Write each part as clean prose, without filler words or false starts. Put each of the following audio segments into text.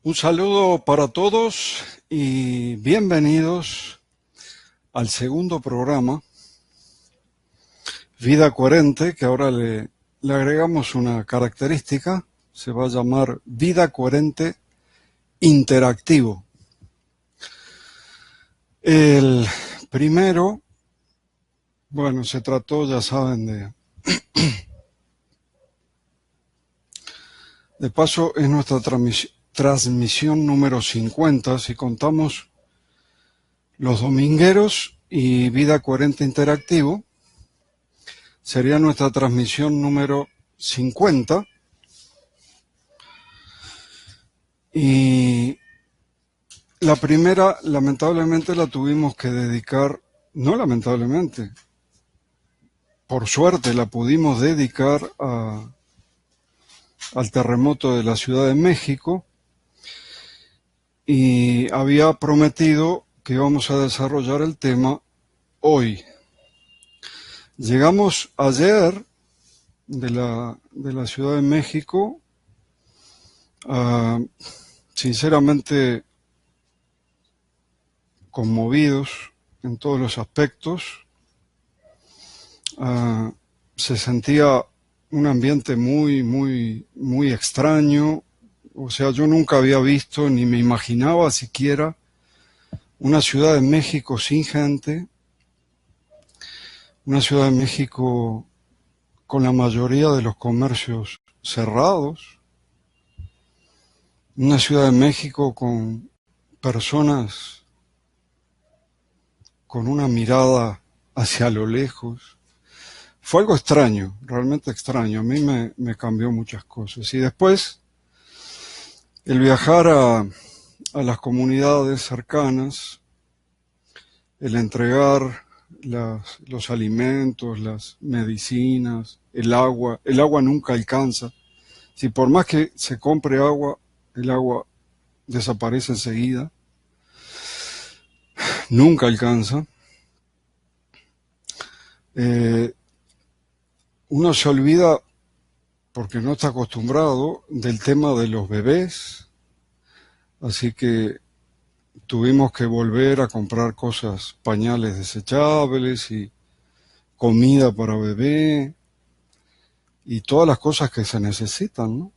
Un saludo para todos y bienvenidos al segundo programa, Vida Coherente, que ahora le agregamos una característica, se va a llamar Vida Coherente Interactivo. El primero, bueno, se trató, ya saben, de paso es nuestra transmisión número 50, si contamos los domingueros y Vida Coherente Interactivo, sería nuestra transmisión número 50. Y la primera, lamentablemente, la tuvimos que dedicar, no lamentablemente, por suerte la pudimos dedicar al terremoto de la Ciudad de México, y había prometido que íbamos a desarrollar el tema hoy. Llegamos ayer de la Ciudad de México, sinceramente conmovidos en todos los aspectos. Se sentía un ambiente muy extraño. O sea, yo nunca había visto ni me imaginaba siquiera una Ciudad de México sin gente, una Ciudad de México con la mayoría de los comercios cerrados, una Ciudad de México con personas con una mirada hacia lo lejos. Fue algo extraño, realmente extraño. A mí me cambió muchas cosas. Y después, el viajar a las comunidades cercanas, el entregar los alimentos, las medicinas, el agua nunca alcanza. Si por más que se compre agua, el agua desaparece enseguida. Nunca alcanza. Uno se olvida, porque no está acostumbrado, del tema de los bebés, así que tuvimos que volver a comprar cosas, pañales desechables y comida para bebé y todas las cosas que se necesitan, ¿no?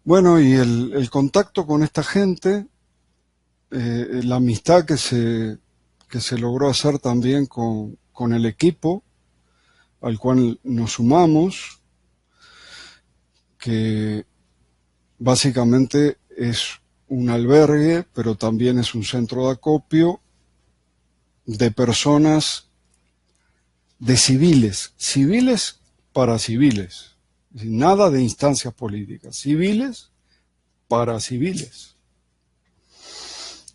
Bueno, y el contacto con esta gente, la amistad que se logró hacer también con el equipo al cual nos sumamos, que básicamente es un albergue, pero también es un centro de acopio de personas, de civiles para civiles, nada de instancias políticas, civiles para civiles.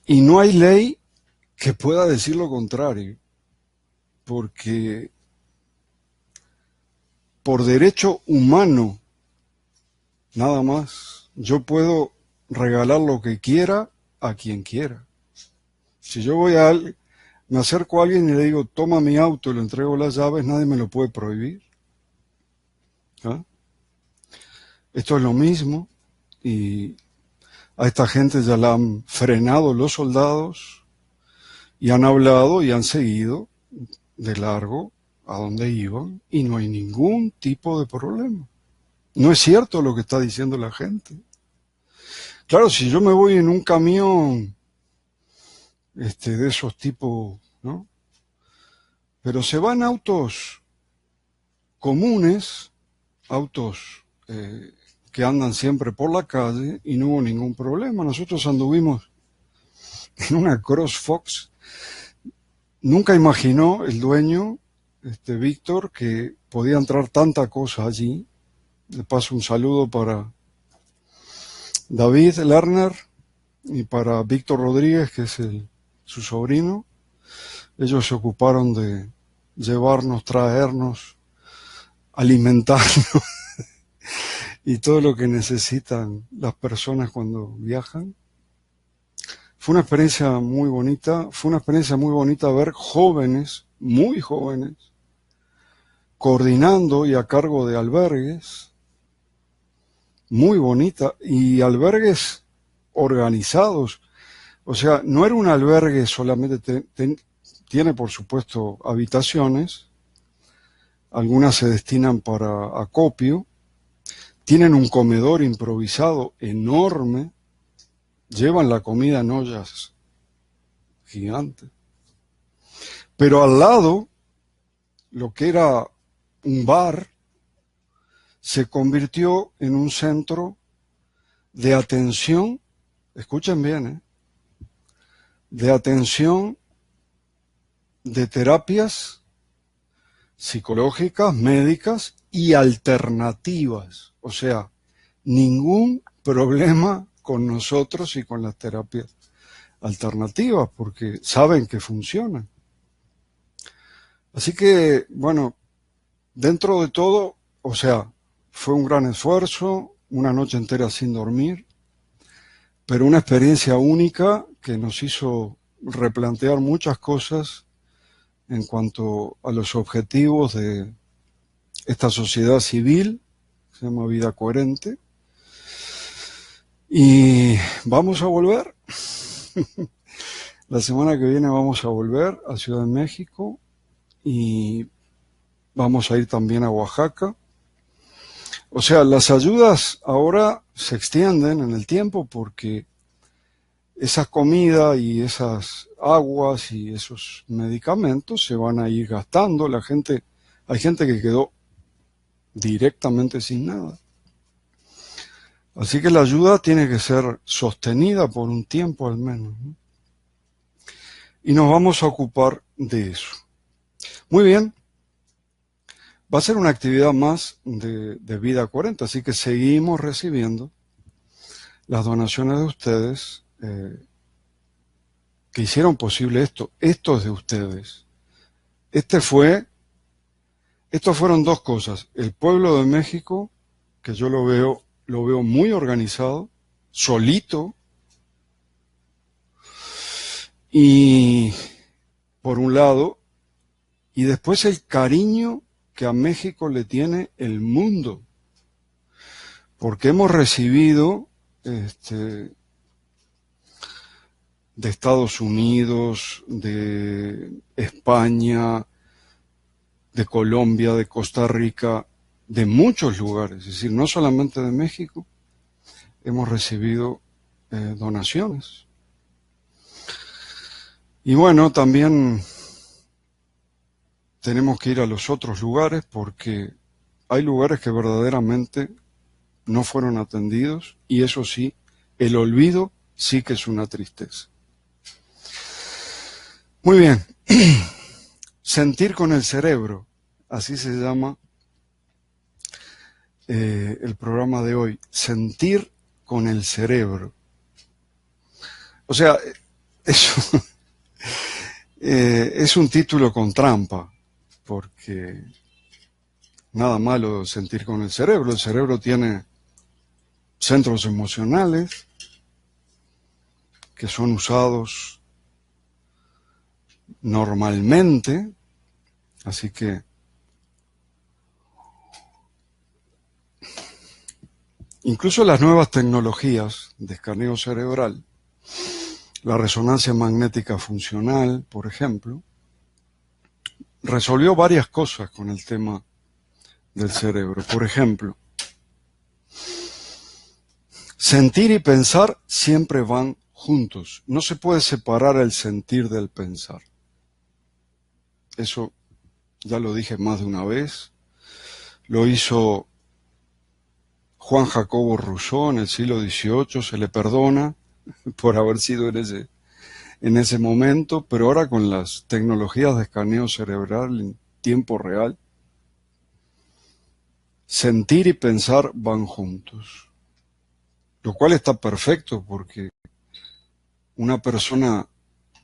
Y no hay ley que pueda decir lo contrario, porque por derecho humano, nada más, yo puedo regalar lo que quiera a quien quiera. Si yo me acerco a alguien y le digo, toma mi auto y le entrego las llaves, nadie me lo puede prohibir. ¿Ah? Esto es lo mismo, y a esta gente ya la han frenado los soldados y han hablado y han seguido de largo a donde iban y no hay ningún tipo de problema. No es cierto lo que está diciendo la gente. Claro, si yo me voy en un camión de esos tipos, ¿no? Pero se van autos comunes, autos que andan siempre por la calle y no hubo ningún problema. Nosotros anduvimos en una CrossFox. Nunca imaginó el dueño, Víctor, que podía entrar tanta cosa allí. De paso, un saludo para David Lerner y para Víctor Rodríguez, que es su sobrino. Ellos se ocuparon de llevarnos, traernos, alimentarnos y todo lo que necesitan las personas cuando viajan. Fue una experiencia muy bonita ver jóvenes, muy jóvenes, coordinando y a cargo de albergues, muy bonita, y albergues organizados. O sea, no era un albergue solamente, tiene por supuesto habitaciones, algunas se destinan para acopio, tienen un comedor improvisado enorme, llevan la comida en ollas gigantes. Pero al lado, lo que era un bar, se convirtió en un centro de atención, escuchen bien, de atención de terapias psicológicas, médicas y alternativas. O sea, ningún problema con nosotros y con las terapias alternativas, porque saben que funcionan. Así que, bueno, dentro de todo, o sea, fue un gran esfuerzo, una noche entera sin dormir, pero una experiencia única que nos hizo replantear muchas cosas en cuanto a los objetivos de esta sociedad civil, se llama Vida Coherente, y vamos a volver. La semana que viene vamos a volver a Ciudad de México y vamos a ir también a Oaxaca. O sea, las ayudas ahora se extienden en el tiempo porque esa comida y esas aguas y esos medicamentos se van a ir gastando. Hay gente que quedó directamente sin nada. Así que la ayuda tiene que ser sostenida por un tiempo al menos, ¿no? Y nos vamos a ocupar de eso. Muy bien. Va a ser una actividad más de Vida 40, así que seguimos recibiendo las donaciones de ustedes que hicieron posible esto. Esto es de ustedes. Estos fueron dos cosas. El pueblo de México, que yo lo veo muy organizado, solito, y por un lado, y después el cariño que a México le tiene el mundo, porque hemos recibido de Estados Unidos, de España, de Colombia, de Costa Rica, de muchos lugares, es decir, no solamente de México, hemos recibido donaciones. Y bueno, también tenemos que ir a los otros lugares porque hay lugares que verdaderamente no fueron atendidos y eso sí, el olvido sí que es una tristeza. Muy bien, sentir con el cerebro, así se llama el programa de hoy, sentir con el cerebro. O sea, eso es un título con trampa, porque nada malo sentir con el cerebro tiene centros emocionales que son usados normalmente, así que incluso las nuevas tecnologías de escaneo cerebral, la resonancia magnética funcional, por ejemplo, resolvió varias cosas con el tema del cerebro. Por ejemplo, sentir y pensar siempre van juntos. No se puede separar el sentir del pensar. Eso ya lo dije más de una vez. Lo hizo Juan Jacobo Rousseau en el siglo XVIII, se le perdona por haber sido en ese momento, pero ahora con las tecnologías de escaneo cerebral en tiempo real, sentir y pensar van juntos. Lo cual está perfecto porque una persona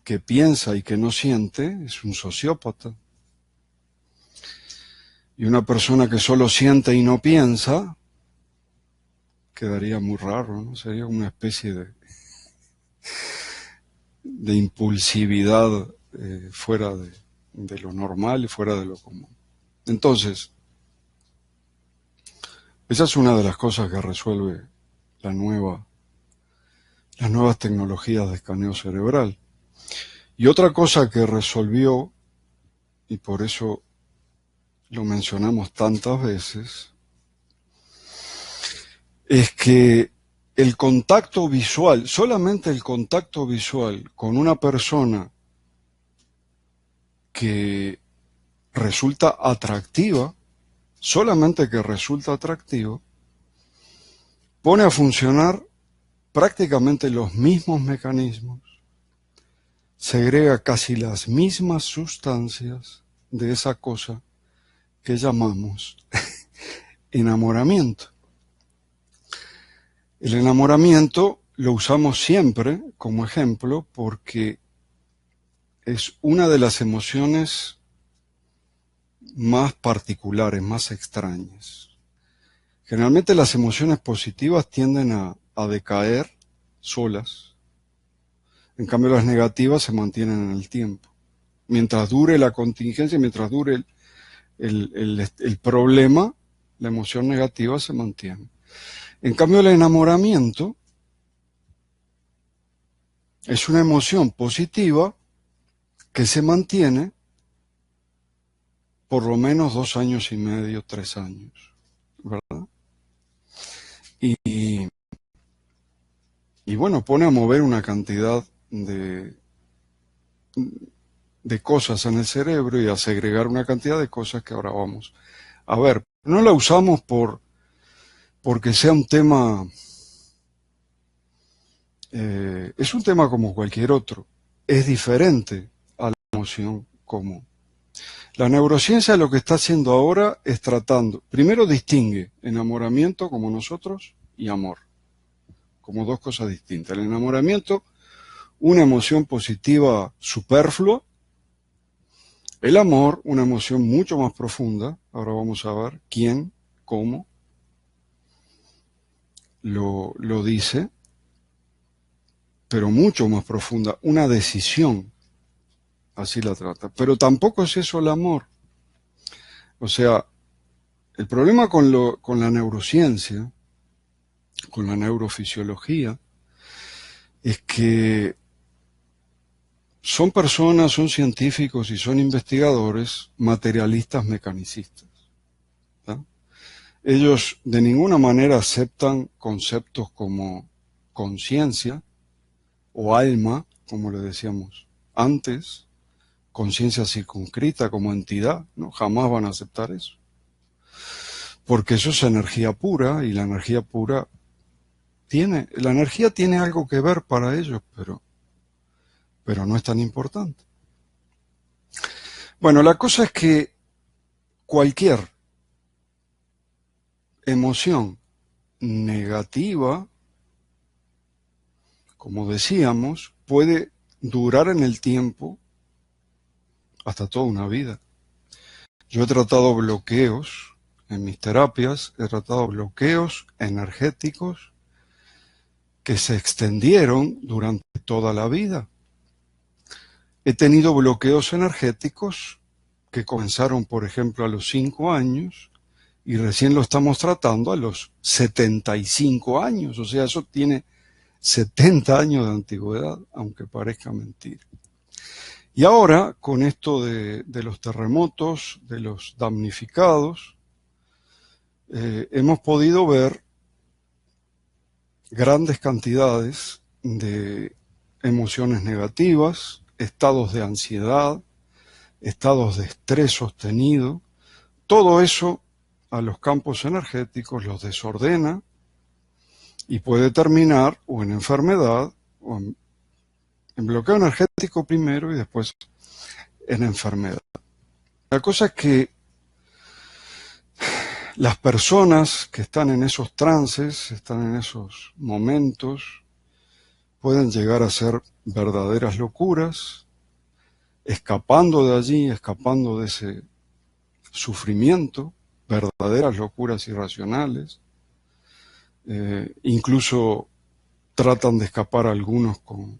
que piensa y que no siente es un sociópata. Y una persona que solo siente y no piensa quedaría muy raro, ¿no? Sería una especie de impulsividad fuera de lo normal y fuera de lo común. Entonces, esa es una de las cosas que resuelve las nuevas tecnologías de escaneo cerebral. Y otra cosa que resolvió, y por eso lo mencionamos tantas veces, es que el contacto visual, solamente el contacto visual con una persona que resulta atractiva, solamente que resulta atractivo, pone a funcionar prácticamente los mismos mecanismos, segrega casi las mismas sustancias de esa cosa que llamamos enamoramiento. El enamoramiento lo usamos siempre como ejemplo porque es una de las emociones más particulares, más extrañas. Generalmente las emociones positivas tienden a decaer solas, en cambio las negativas se mantienen en el tiempo. Mientras dure la contingencia, mientras dure el problema, la emoción negativa se mantiene. En cambio el enamoramiento es una emoción positiva que se mantiene por lo menos 2 años y medio, 3 años, ¿verdad? Y bueno, pone a mover una cantidad de cosas en el cerebro y a segregar una cantidad de cosas que ahora vamos a ver. No la usamos porque sea un tema, es un tema como cualquier otro, es diferente a la emoción común. La neurociencia lo que está haciendo ahora es tratando, primero distingue enamoramiento como nosotros y amor, como dos cosas distintas. El enamoramiento, una emoción positiva superflua, el amor, una emoción mucho más profunda, ahora vamos a ver quién, cómo lo dice, pero mucho más profunda, una decisión, así la trata. Pero tampoco es eso el amor. O sea, el problema con la neurociencia, con la neurofisiología, es que son personas, son científicos y son investigadores materialistas mecanicistas, ¿tá? Ellos de ninguna manera aceptan conceptos como conciencia o alma, como le decíamos antes, conciencia circunscrita como entidad, ¿no? Jamás van a aceptar eso. Porque eso es energía pura y la energía pura la energía tiene algo que ver para ellos, pero no es tan importante. Bueno, la cosa es que cualquier emoción negativa, como decíamos, puede durar en el tiempo hasta toda una vida. Yo he tratado bloqueos en mis terapias, he tratado bloqueos energéticos que se extendieron durante toda la vida. He tenido bloqueos energéticos que comenzaron, por ejemplo, a los 5 años y recién lo estamos tratando a los 75 años. O sea, eso tiene 70 años de antigüedad, aunque parezca mentira. Y ahora, con esto de los terremotos, de los damnificados, hemos podido ver grandes cantidades de emociones negativas, estados de ansiedad, estados de estrés sostenido. Todo eso a los campos energéticos los desordena y puede terminar o en enfermedad o en bloqueo energético primero y después en enfermedad. La cosa es que las personas que están en esos trances, están en esos momentos, pueden llegar a ser verdaderas locuras, escapando de allí, escapando de ese sufrimiento, verdaderas locuras irracionales, Incluso tratan de escapar algunos con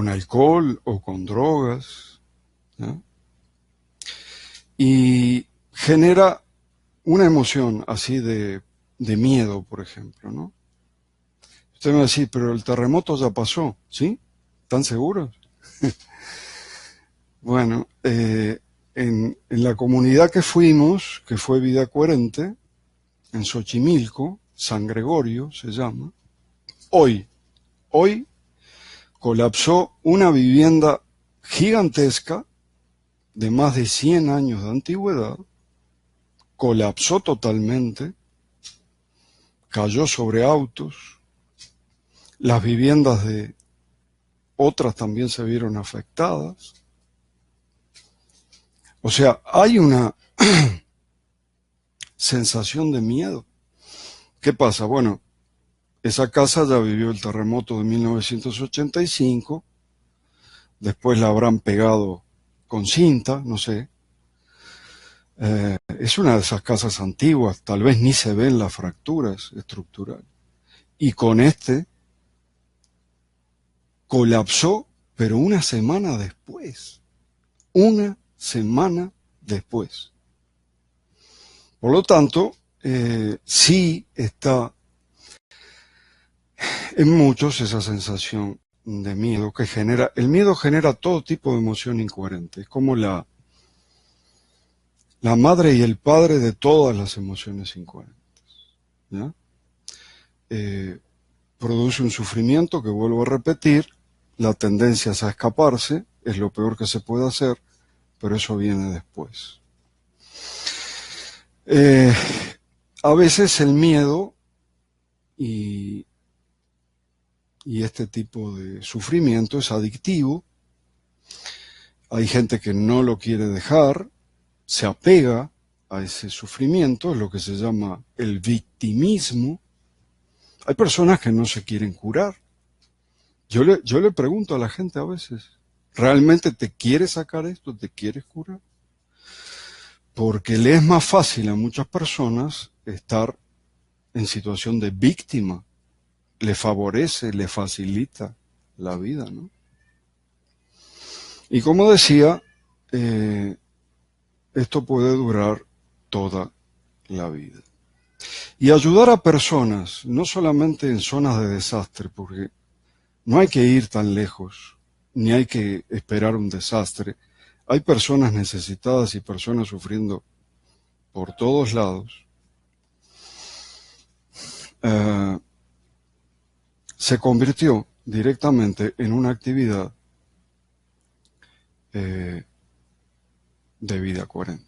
alcohol o con drogas, ¿no? Y genera una emoción así de miedo, por ejemplo, ¿no? Usted me va a decir, pero el terremoto ya pasó, ¿sí? ¿Están seguros? Bueno, en la comunidad que fuimos, que fue Vida Coherente, en Xochimilco, San Gregorio se llama, hoy colapsó una vivienda gigantesca de más de 100 años de antigüedad, colapsó totalmente, cayó sobre autos, las viviendas de otras también se vieron afectadas. O sea, hay una sensación de miedo. ¿Qué pasa? Bueno, esa casa ya vivió el terremoto de 1985, después la habrán pegado con cinta, no sé. Es una de esas casas antiguas, tal vez ni se ven las fracturas estructurales. Y con este colapsó, pero una semana después. Una semana después. Por lo tanto, sí está en muchos esa sensación de miedo que genera. El miedo genera todo tipo de emoción incoherente. Es como la madre y el padre de todas las emociones incoherentes, ¿ya? Produce un sufrimiento que, vuelvo a repetir, la tendencia es a escaparse, es lo peor que se puede hacer, pero eso viene después. A veces el miedo y este tipo de sufrimiento es adictivo. Hay gente que no lo quiere dejar, se apega a ese sufrimiento, es lo que se llama el victimismo. Hay personas que no se quieren curar. Yo le pregunto a la gente a veces, ¿realmente te quieres sacar esto? ¿Te quieres curar? Porque le es más fácil a muchas personas estar en situación de víctima. Le favorece, le facilita la vida, ¿no? Y como decía, esto puede durar toda la vida. Y ayudar a personas, no solamente en zonas de desastre, porque no hay que ir tan lejos, ni hay que esperar un desastre. Hay personas necesitadas y personas sufriendo por todos lados. Se convirtió directamente en una actividad de vida coherente.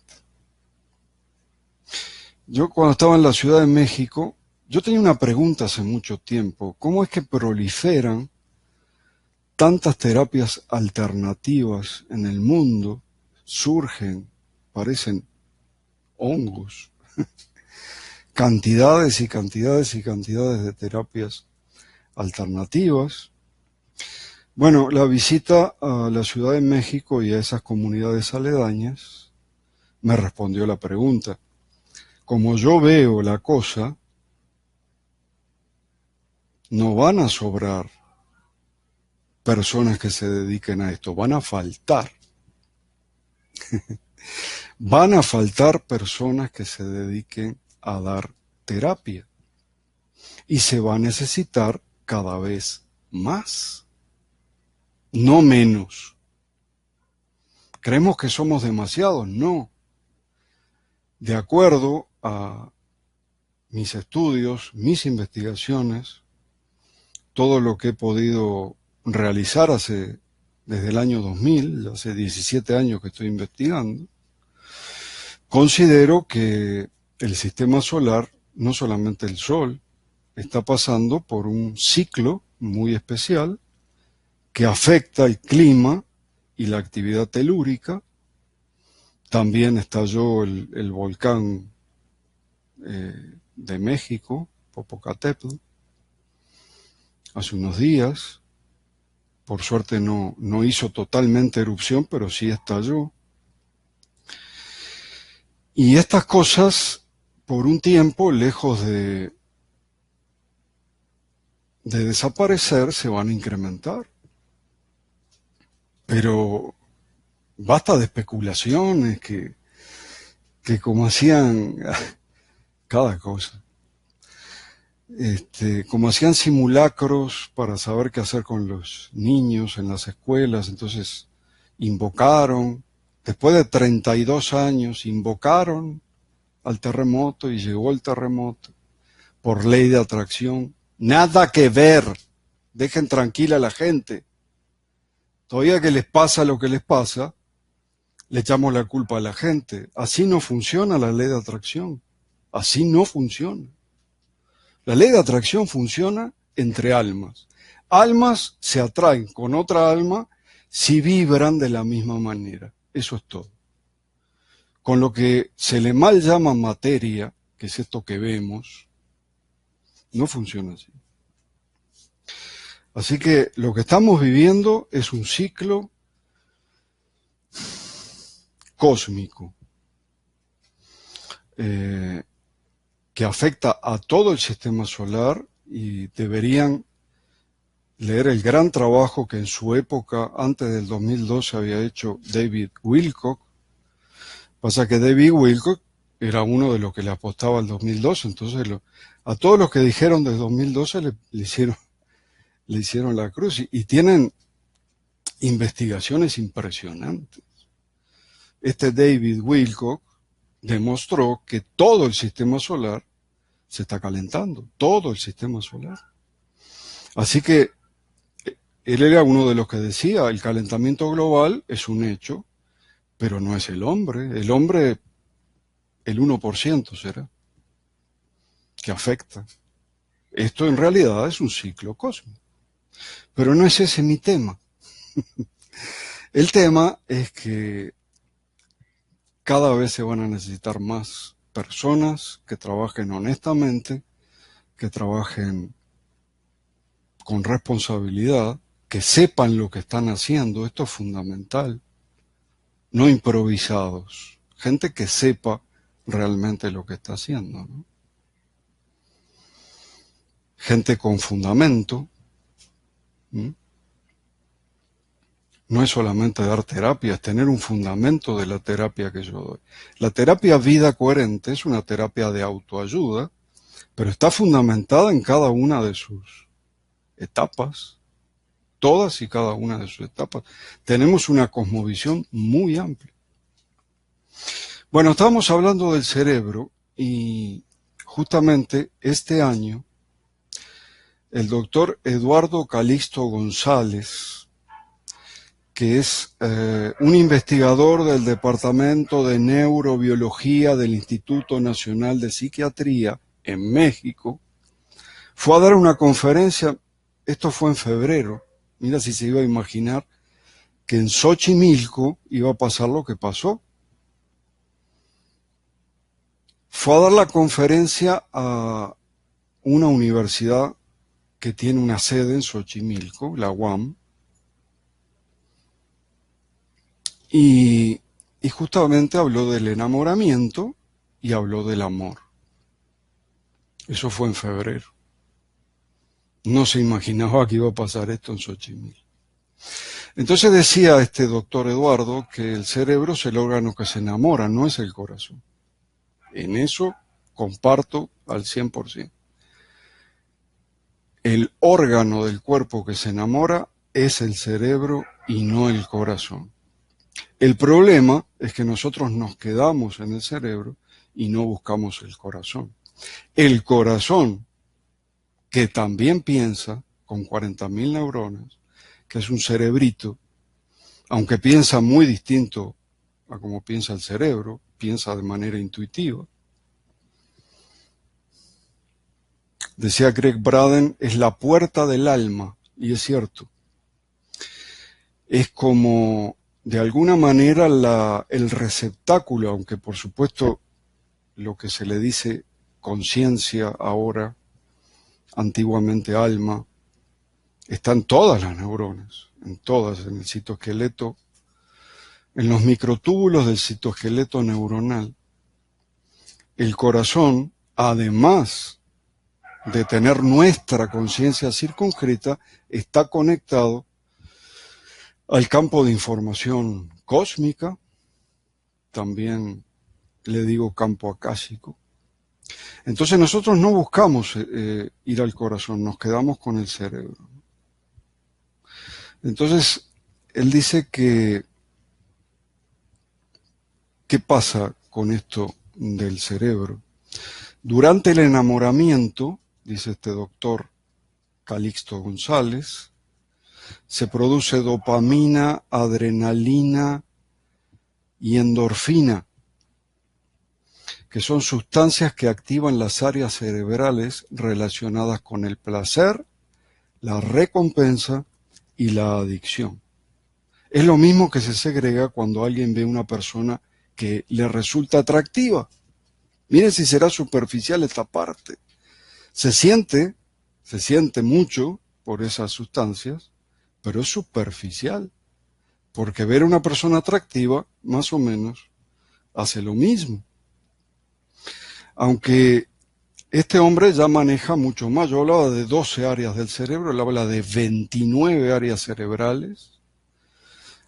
Yo cuando estaba en la Ciudad de México, yo tenía una pregunta hace mucho tiempo. ¿Cómo es que proliferan tantas terapias alternativas en el mundo? Surgen, parecen hongos, cantidades y cantidades y cantidades de terapias alternativas. Bueno, la visita a la Ciudad de México y a esas comunidades aledañas me respondió la pregunta. Como yo veo la cosa, no van a sobrar personas que se dediquen a esto, van a faltar. Van a faltar personas que se dediquen a dar terapia. Y se va a necesitar cada vez más, no menos. ¿Creemos que somos demasiados? No. De acuerdo a mis estudios, mis investigaciones, todo lo que he podido realizar desde el año 2000, hace 17 años que estoy investigando, considero que el sistema solar, no solamente el Sol, está pasando por un ciclo muy especial que afecta el clima y la actividad telúrica. También estalló el volcán de México, Popocatépetl, hace unos días. Por suerte no hizo totalmente erupción, pero sí estalló. Y estas cosas por un tiempo, lejos de desaparecer, se van a incrementar. Pero basta de especulaciones que como hacían cada cosa. Como hacían simulacros para saber qué hacer con los niños en las escuelas, entonces invocaron, después de 32 años, invocaron al terremoto y llegó el terremoto por ley de atracción. Nada que ver, dejen tranquila a la gente. Todavía que les pasa lo que les pasa, le echamos la culpa a la gente. Así no funciona la ley de atracción, así no funciona. La ley de atracción funciona entre almas. Almas se atraen con otra alma si vibran de la misma manera. Eso es todo. Con lo que se le mal llama materia, que es esto que vemos, no funciona así. Así que lo que estamos viviendo es un ciclo cósmico que afecta a todo el sistema solar y deberían leer el gran trabajo que en su época, antes del 2012, había hecho David Wilcock. Pasa que David Wilcock era uno de los que le apostaba al 2012, entonces a todos los que dijeron del 2012 le hicieron la cruz y tienen investigaciones impresionantes. David Wilcock demostró que todo el sistema solar se está calentando, todo el sistema solar. Así que él era uno de los que decía, el calentamiento global es un hecho, pero no es el hombre, el 1% será, que afecta. Esto en realidad es un ciclo cósmico, pero no es ese mi tema. El tema es que cada vez se van a necesitar más personas que trabajen honestamente, que trabajen con responsabilidad, que sepan lo que están haciendo, esto es fundamental, no improvisados, gente que sepa realmente lo que está haciendo, ¿no? Gente con fundamento. No es solamente dar terapia, es tener un fundamento de la terapia que yo doy. La terapia Vida Coherente es una terapia de autoayuda, pero está fundamentada en cada una de sus etapas, todas y cada una de sus etapas. Tenemos una cosmovisión muy amplia. Bueno, estábamos hablando del cerebro y justamente este año el doctor Eduardo Calixto González, que es un investigador del Departamento de Neurobiología del Instituto Nacional de Psiquiatría en México, fue a dar una conferencia, esto fue en febrero, mira si se iba a imaginar que en Xochimilco iba a pasar lo que pasó. Fue a dar la conferencia a una universidad que tiene una sede en Xochimilco, la UAM, y justamente habló del enamoramiento y habló del amor. Eso fue en febrero. No se imaginaba que iba a pasar esto en Xochimilco. Entonces decía este doctor Eduardo que el cerebro es el órgano que se enamora, no es el corazón. En eso comparto al 100%. El órgano del cuerpo que se enamora es el cerebro y no el corazón. El problema es que nosotros nos quedamos en el cerebro y no buscamos el corazón. El corazón, que también piensa con 40.000 neuronas, que es un cerebrito, aunque piensa muy distinto a como piensa el cerebro, piensa de manera intuitiva. Decía Greg Braden, es la puerta del alma, y es cierto. Es como, de alguna manera, el receptáculo, aunque por supuesto lo que se le dice conciencia ahora, antiguamente alma, están todas las neuronas, en todas, en el citoesqueleto, en los microtúbulos del citoesqueleto neuronal. el corazón, además de tener nuestra conciencia circunscrita, está conectado al campo de información cósmica, también le digo campo akáshico. Entonces nosotros no buscamos ir al corazón, nos quedamos con el cerebro. Entonces, él dice que, ¿qué pasa con esto del cerebro? Durante el enamoramiento, dice este doctor Calixto González, se produce dopamina, adrenalina y endorfina, que son sustancias que activan las áreas cerebrales relacionadas con el placer, la recompensa y la adicción. Es lo mismo que se segrega cuando alguien ve a una persona que le resulta atractiva. Miren si será superficial esta parte. Se siente mucho por esas sustancias, pero es superficial, porque ver a una persona atractiva, más o menos, hace lo mismo. Aunque este hombre ya maneja mucho más. Yo hablaba de 12 áreas del cerebro, él habla de 29 áreas cerebrales,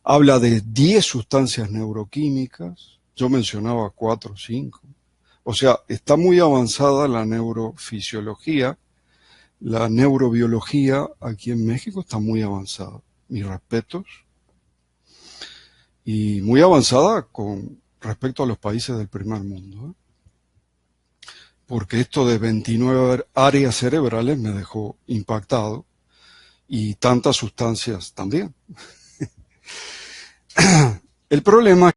habla de 10 sustancias neuroquímicas, yo mencionaba 4 o 5. O sea, está muy avanzada la neurofisiología, la neurobiología aquí en México está muy avanzada. Mis respetos. Y muy avanzada con respecto a los países del primer mundo, ¿eh? Porque esto de 29 áreas cerebrales me dejó impactado y tantas sustancias también. El problema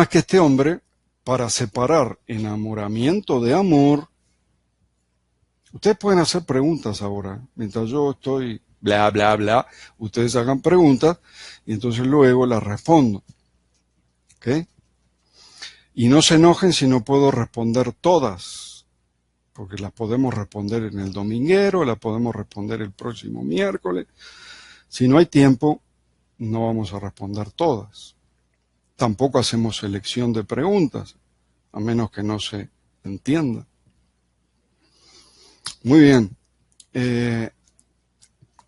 es que este hombre, para separar enamoramiento de amor, ustedes pueden hacer preguntas ahora, mientras yo estoy bla, bla, bla, ustedes hagan preguntas y entonces luego las respondo. ¿Ok? Y no se enojen si no puedo responder todas, porque las podemos responder en el dominguero, las podemos responder el próximo miércoles. Si no hay tiempo, no vamos a responder todas. Tampoco hacemos selección de preguntas, a menos que no se entienda. Muy bien.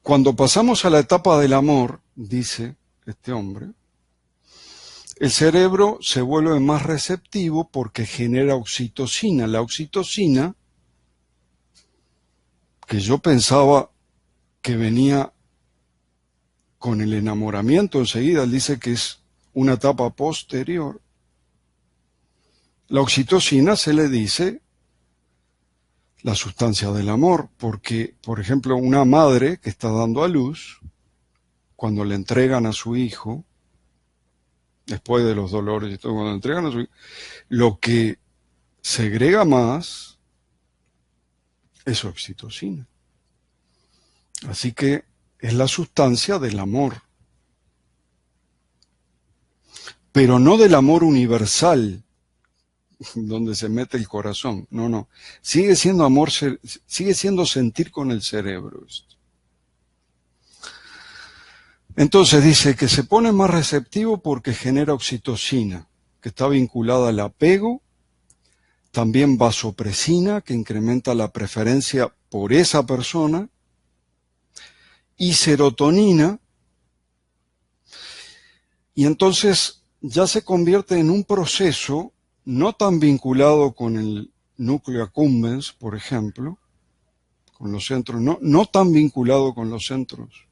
Cuando pasamos a la etapa del amor, dice este hombre, el cerebro se vuelve más receptivo porque genera oxitocina. La oxitocina, que yo pensaba que venía con el enamoramiento enseguida, él dice que es una etapa posterior. La oxitocina se le dice la sustancia del amor, porque, por ejemplo, una madre que está dando a luz, cuando le entregan a su hijo, después de los dolores y todo, cuando le entregan a su hijo, lo que segrega más es oxitocina. Así que es la sustancia del amor, pero no del amor universal, donde se mete el corazón. No, no. Sigue siendo amor, sigue siendo sentir con el cerebro esto. Entonces dice que se pone más receptivo porque genera oxitocina, que está vinculada al apego, también vasopresina, que incrementa la preferencia por esa persona, y serotonina, y entonces ya se convierte en un proceso no tan vinculado con el núcleo accumbens, por ejemplo, con los centros, no tan vinculado con los centros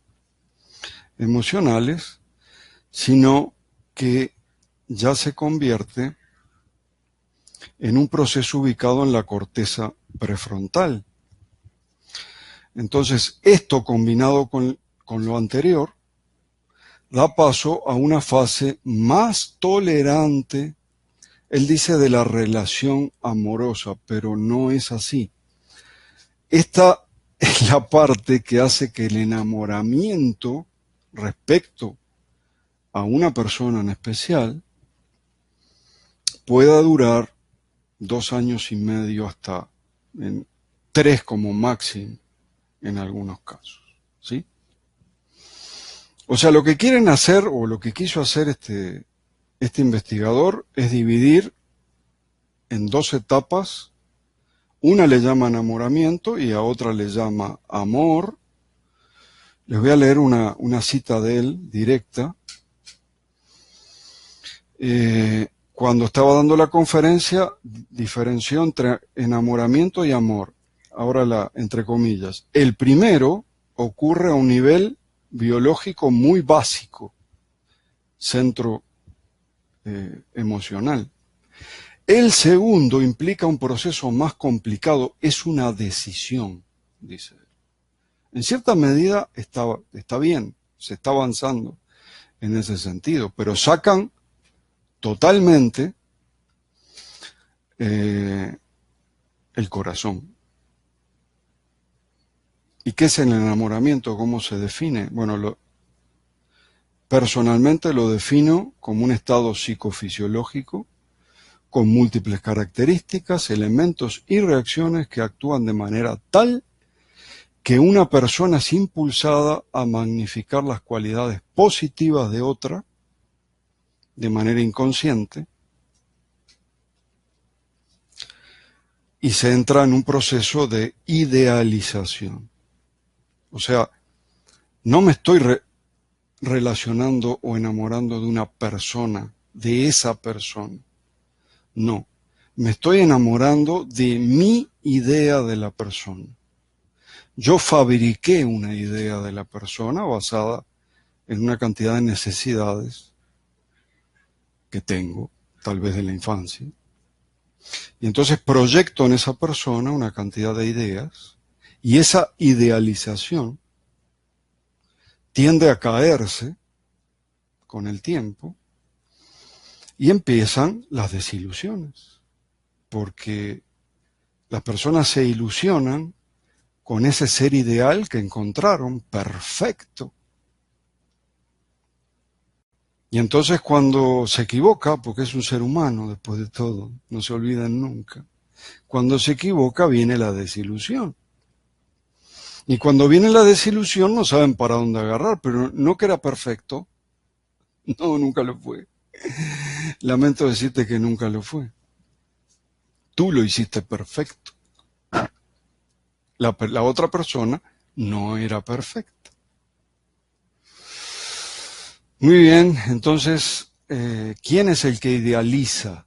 emocionales, sino que ya se convierte en un proceso ubicado en la corteza prefrontal. Entonces, esto combinado con lo anterior, da paso a una fase más tolerante. Él dice de la relación amorosa, pero no es así. Esta es la parte que hace que el enamoramiento respecto a una persona en especial pueda durar 2 años y medio hasta 3 como máximo en algunos casos, ¿sí? O sea, lo que quieren hacer o lo que quiso hacer este investigador es dividir en 2 etapas. Una le llama enamoramiento y a otra le llama amor. Les voy a leer una cita de él directa. Cuando estaba dando la conferencia, diferenció entre enamoramiento y amor. Ahora entre comillas. El primero ocurre a un nivel biológico muy básico, centro emocional. El segundo implica un proceso más complicado, es una decisión, dice él. En cierta medida está bien, se está avanzando en ese sentido, pero sacan totalmente el corazón. ¿Y qué es el enamoramiento? ¿Cómo se define? Bueno, personalmente lo defino como un estado psicofisiológico con múltiples características, elementos y reacciones que actúan de manera tal que una persona es impulsada a magnificar las cualidades positivas de otra de manera inconsciente y se entra en un proceso de idealización. O sea, no me estoy relacionando o enamorando de una persona, de esa persona. No, me estoy enamorando de mi idea de la persona. Yo fabriqué una idea de la persona basada en una cantidad de necesidades que tengo, tal vez de la infancia. Y entonces proyecto en esa persona una cantidad de ideas y esa idealización tiende a caerse con el tiempo y empiezan las desilusiones, porque las personas se ilusionan con ese ser ideal que encontraron, perfecto. Y entonces cuando se equivoca, porque es un ser humano después de todo, no se olvidan nunca, cuando se equivoca viene la desilusión. Y cuando viene la desilusión no saben para dónde agarrar, pero no que era perfecto, no, nunca lo fue. Lamento decirte que nunca lo fue. Tú lo hiciste perfecto. La otra persona no era perfecta. Muy bien, entonces, ¿quién es el que idealiza?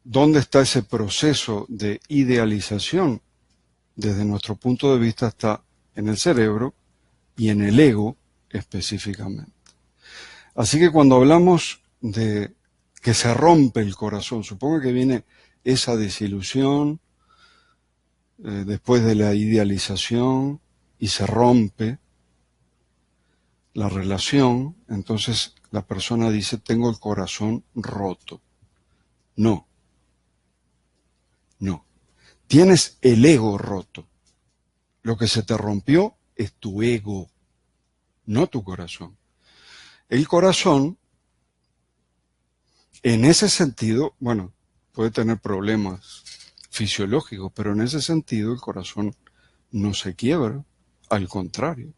¿Dónde está ese proceso de idealización? Desde nuestro punto de vista está en el cerebro y en el ego específicamente. Así que cuando hablamos de que se rompe el corazón, supongo que viene esa desilusión después de la idealización y se rompe la relación, entonces la persona dice, tengo el corazón roto. No, no. Tienes el ego roto. Lo que se te rompió es tu ego, no tu corazón. El corazón, en ese sentido, bueno, puede tener problemas fisiológicos, pero en ese sentido el corazón no se quiebra, al contrario.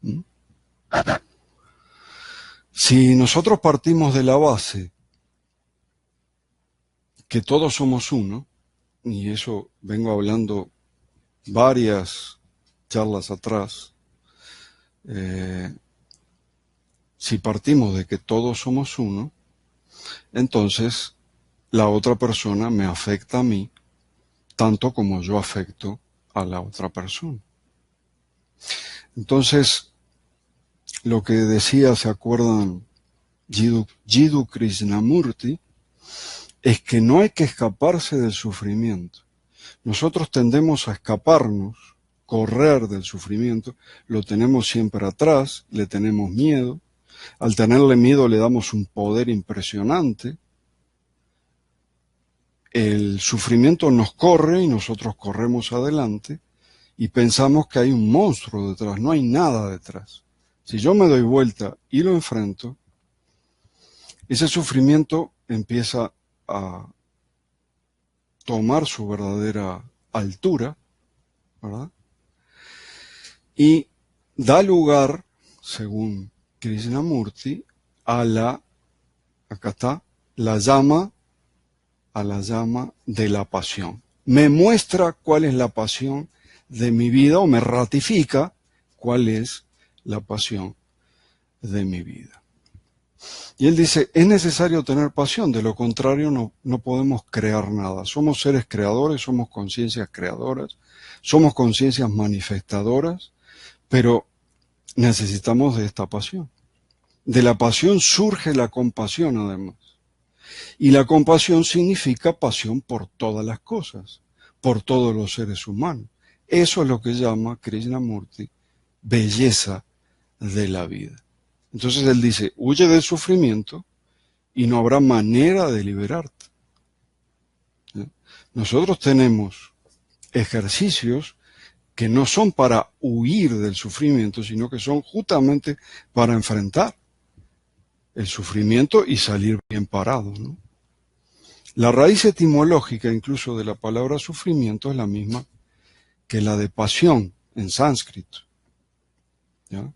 ¿Mm? Si nosotros partimos de la base que todos somos uno, y eso vengo hablando varias charlas atrás, si partimos de que todos somos uno, entonces la otra persona me afecta a mí tanto como yo afecto a la otra persona. Entonces, lo que decía, ¿se acuerdan? Jiddu Krishnamurti, es que no hay que escaparse del sufrimiento. Nosotros tendemos a escaparnos correr del sufrimiento, lo tenemos siempre atrás, le tenemos miedo. Al tenerle miedo le damos un poder impresionante. El sufrimiento nos corre y nosotros corremos adelante y pensamos que hay un monstruo detrás, no hay nada detrás. Si yo me doy vuelta y lo enfrento, ese sufrimiento empieza a tomar su verdadera altura, ¿verdad? Y da lugar, según Krishnamurti, acá está, a la llama de la pasión. Me muestra cuál es la pasión de mi vida o me ratifica cuál es la pasión de mi vida. Y él dice, es necesario tener pasión, de lo contrario no podemos crear nada. Somos seres creadores, somos conciencias creadoras, somos conciencias manifestadoras, pero necesitamos de esta pasión. De la pasión surge la compasión, además. Y la compasión significa pasión por todas las cosas, por todos los seres humanos. Eso es lo que llama Krishnamurti belleza de la vida. Entonces él dice, huye del sufrimiento y no habrá manera de liberarte. Nosotros tenemos ejercicios que no son para huir del sufrimiento, sino que son justamente para enfrentar el sufrimiento y salir bien parados, ¿no? La raíz etimológica incluso de la palabra sufrimiento es la misma que la de pasión en sánscrito, ¿ya?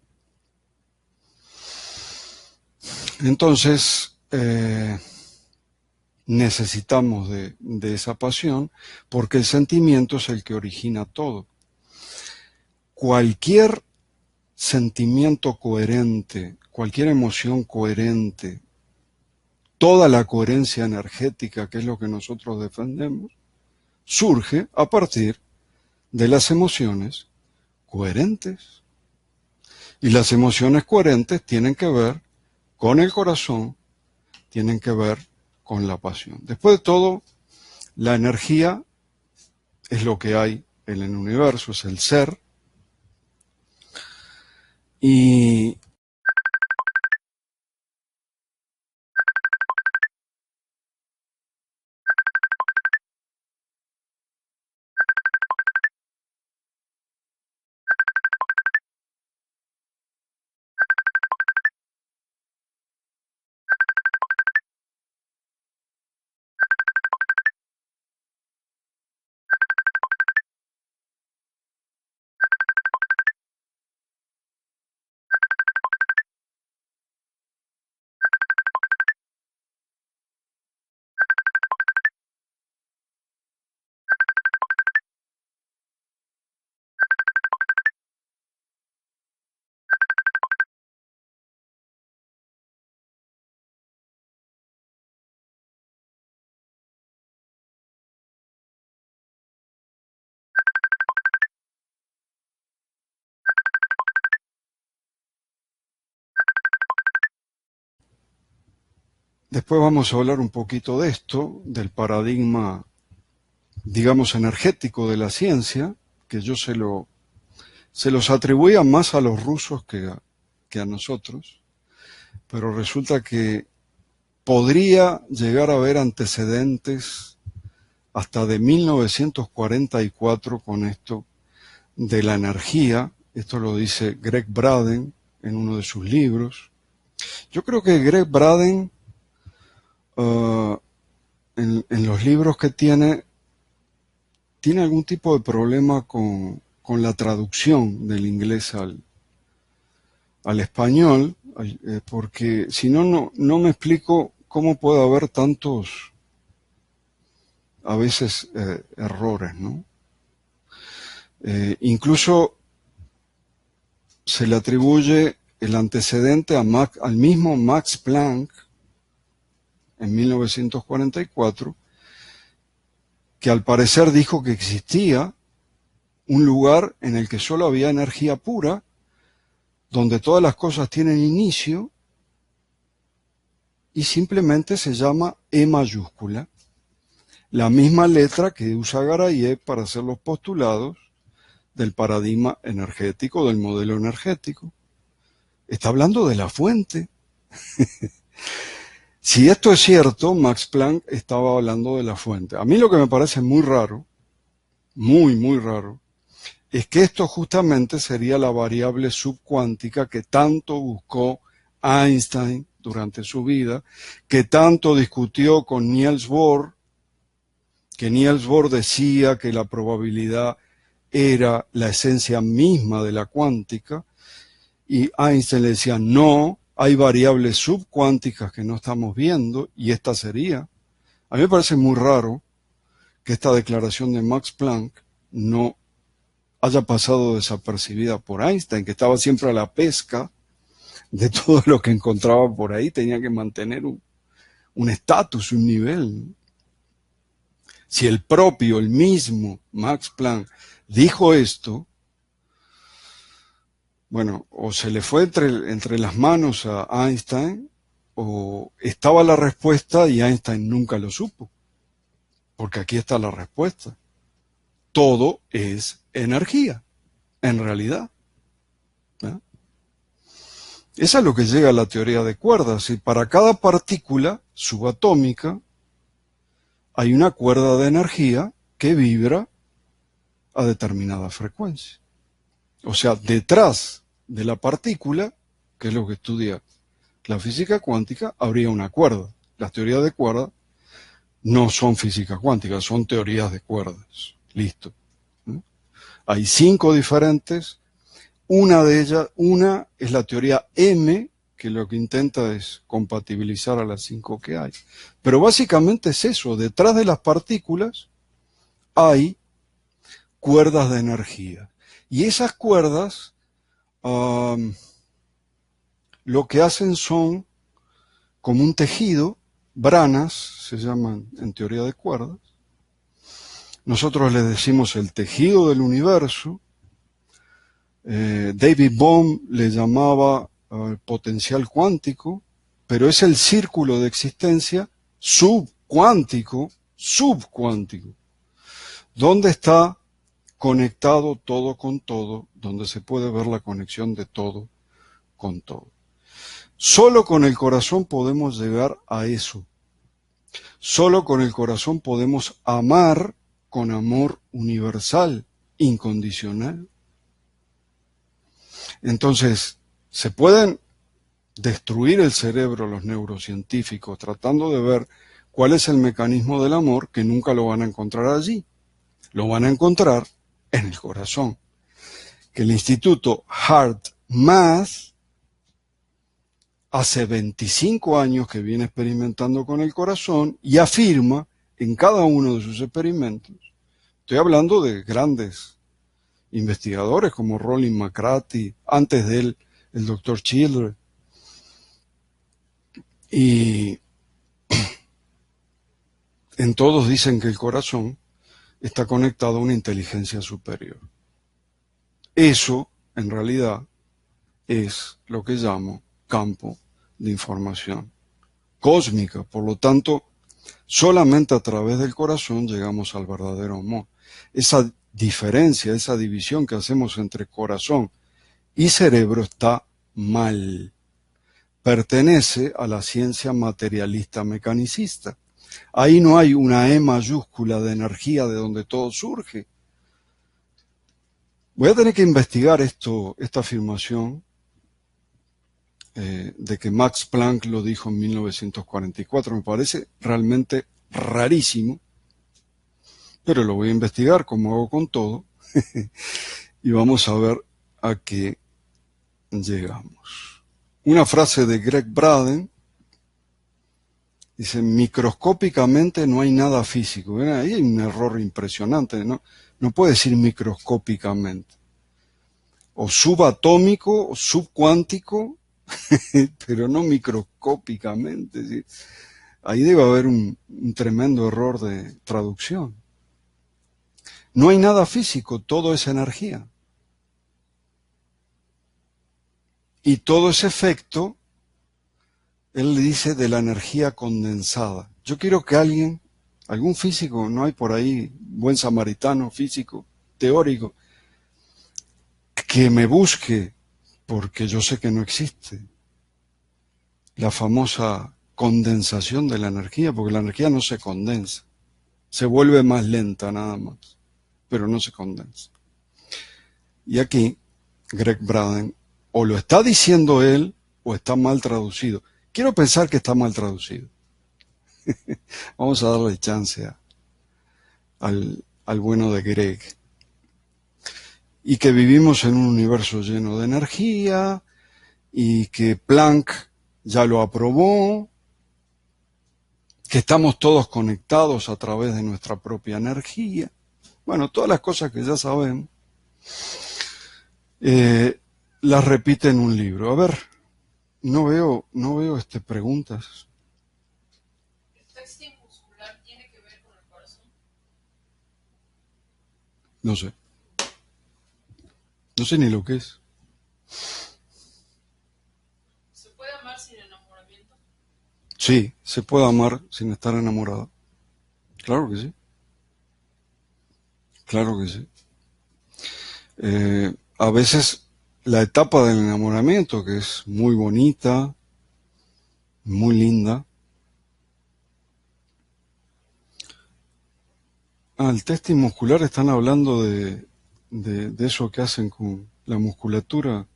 Entonces, necesitamos de esa pasión porque el sentimiento es el que origina todo. Cualquier sentimiento coherente, cualquier emoción coherente, toda la coherencia energética, que es lo que nosotros defendemos, surge a partir de las emociones coherentes. Y las emociones coherentes tienen que ver con el corazón, tienen que ver con la pasión. Después de todo, la energía es lo que hay en el universo, es el ser. Y después vamos a hablar un poquito de esto, del paradigma, digamos, energético de la ciencia, que yo se los atribuía más a los rusos que a nosotros, pero resulta que podría llegar a haber antecedentes hasta de 1944 con esto de la energía. Esto lo dice Greg Braden en uno de sus libros. Yo creo que Greg Braden, en los libros que tiene algún tipo de problema con la traducción del inglés al español, porque si no me explico cómo puede haber tantos, a veces, errores, ¿no? Incluso se le atribuye el antecedente al mismo Max Planck en 1944, que al parecer dijo que existía un lugar en el que solo había energía pura, donde todas las cosas tienen inicio y simplemente se llama E mayúscula, la misma letra que usa Garayeb para hacer los postulados del paradigma energético, del modelo energético. Está hablando de la fuente. Si esto es cierto, Max Planck estaba hablando de la fuente. A mí lo que me parece muy raro, muy raro, es que esto justamente sería la variable subcuántica que tanto buscó Einstein durante su vida, que tanto discutió con Niels Bohr, que Niels Bohr decía que la probabilidad era la esencia misma de la cuántica, y Einstein le decía, no, hay variables subcuánticas que no estamos viendo, y esta sería. A mí me parece muy raro que esta declaración de Max Planck no haya pasado desapercibida por Einstein, que estaba siempre a la pesca de todo lo que encontraba por ahí, tenía que mantener un estatus, un nivel. Si el mismo Max Planck dijo esto, bueno, o se le fue entre las manos a Einstein, o estaba la respuesta y Einstein nunca lo supo, porque aquí está la respuesta. Todo es energía, en realidad. ¿Eh? Esa es lo que llega a la teoría de cuerdas, y para cada partícula subatómica hay una cuerda de energía que vibra a determinada frecuencia. O sea, detrás de la partícula, que es lo que estudia la física cuántica, habría una cuerda. Las teorías de cuerdas no son física cuántica, son teorías de cuerdas. Listo. Hay 5 diferentes. Una es la teoría M, que lo que intenta es compatibilizar a las 5 que hay. Pero básicamente es eso, detrás de las partículas hay cuerdas de energía. Y esas cuerdas lo que hacen son como un tejido, branas, se llaman en teoría de cuerdas. Nosotros les decimos el tejido del universo. David Bohm le llamaba potencial cuántico, pero es el círculo de existencia subcuántico, donde está conectado todo con todo, donde se puede ver la conexión de todo con todo. Solo con el corazón podemos llegar a eso. Solo con el corazón podemos amar con amor universal, incondicional. Entonces, se pueden destruir el cerebro los neurocientíficos tratando de ver cuál es el mecanismo del amor, que nunca lo van a encontrar allí. Lo van a encontrar en el corazón. Que el Instituto HeartMath hace 25 años que viene experimentando con el corazón y afirma en cada uno de sus experimentos, estoy hablando de grandes investigadores como Rollin McCarthy, antes de él el Dr. Childress, y en todos dicen que el corazón está conectado a una inteligencia superior. Eso, en realidad, es lo que llamo campo de información cósmica. Por lo tanto, solamente a través del corazón llegamos al verdadero amor. Esa diferencia, esa división que hacemos entre corazón y cerebro está mal. Pertenece a la ciencia materialista mecanicista. Ahí no hay una E mayúscula de energía de donde todo surge. Voy a tener que investigar esta afirmación de que Max Planck lo dijo en 1944. Me parece realmente rarísimo, pero lo voy a investigar como hago con todo y vamos a ver a qué llegamos. Una frase de Greg Braden dice: microscópicamente no hay nada físico. Ahí hay un error impresionante, ¿no? No puede decir microscópicamente. O subatómico, o subcuántico, pero no microscópicamente. ¿Sí? Ahí debe haber un tremendo error de traducción. No hay nada físico, todo es energía. Y todo es efecto, él dice, de la energía condensada. Yo quiero que algún físico, no hay por ahí, buen samaritano, físico, teórico, que me busque, porque yo sé que no existe. La famosa condensación de la energía, porque la energía no se condensa, se vuelve más lenta nada más, pero no se condensa. Y aquí, Greg Braden, o lo está diciendo él, o está mal traducido. Quiero pensar que está mal traducido. Vamos a darle chance al bueno de Greg. Y que vivimos en un universo lleno de energía, y que Planck ya lo aprobó, que estamos todos conectados a través de nuestra propia energía. Bueno, todas las cosas que ya sabemos, las repite en un libro. A ver, no veo preguntas. ¿El texting muscular tiene que ver con el corazón? No sé. No sé ni lo que es. ¿Se puede amar sin enamoramiento? Sí, se puede amar sin estar enamorado. Claro que sí. Claro que sí. A veces la etapa del enamoramiento, que es muy bonita, muy linda. El testing muscular, están hablando de eso que hacen con la musculatura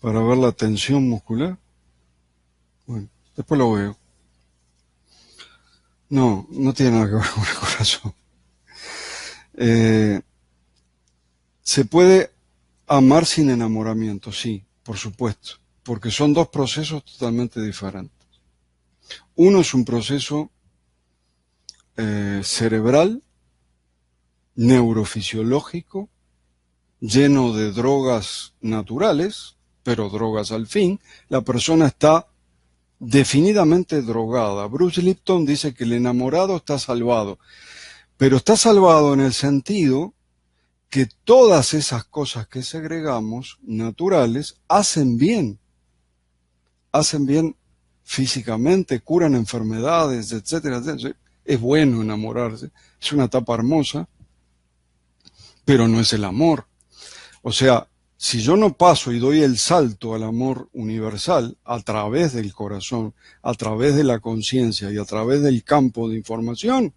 para ver la tensión muscular. Bueno, después lo veo. No, no tiene nada que ver con el corazón. Se puede amar sin enamoramiento, sí, por supuesto, porque son dos procesos totalmente diferentes. Uno es un proceso cerebral, neurofisiológico, lleno de drogas naturales, pero drogas al fin. La persona está definidamente drogada. Bruce Lipton dice que el enamorado está salvado, pero está salvado en el sentido que todas esas cosas que segregamos, naturales, hacen bien físicamente, curan enfermedades, etcétera, etcétera. Es bueno enamorarse, es una etapa hermosa, pero no es el amor. O sea, si yo no paso y doy el salto al amor universal a través del corazón, a través de la conciencia y a través del campo de información,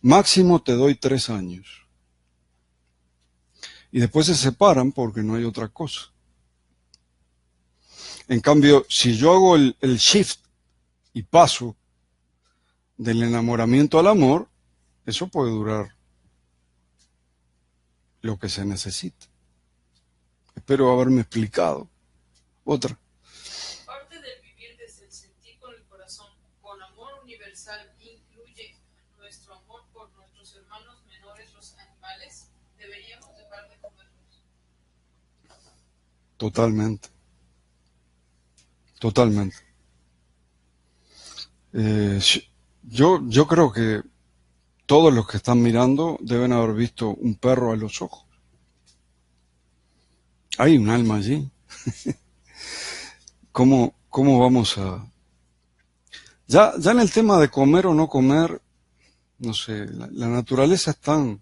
máximo te doy 3 años. Y después se separan porque no hay otra cosa. En cambio, si yo hago el shift y paso del enamoramiento al amor, eso puede durar lo que se necesita. Espero haberme explicado. Otra. Parte del vivir desde el sentir con el corazón, con amor universal, incluye nuestro amor por nuestros hermanos menores, los animales. ¿Deberíamos dejar de comerlos? Totalmente. Totalmente. Yo creo que todos los que están mirando deben haber visto un perro a los ojos. Hay un alma allí. ¿Cómo vamos a...? Ya en el tema de comer o no comer, no sé, la naturaleza es tan...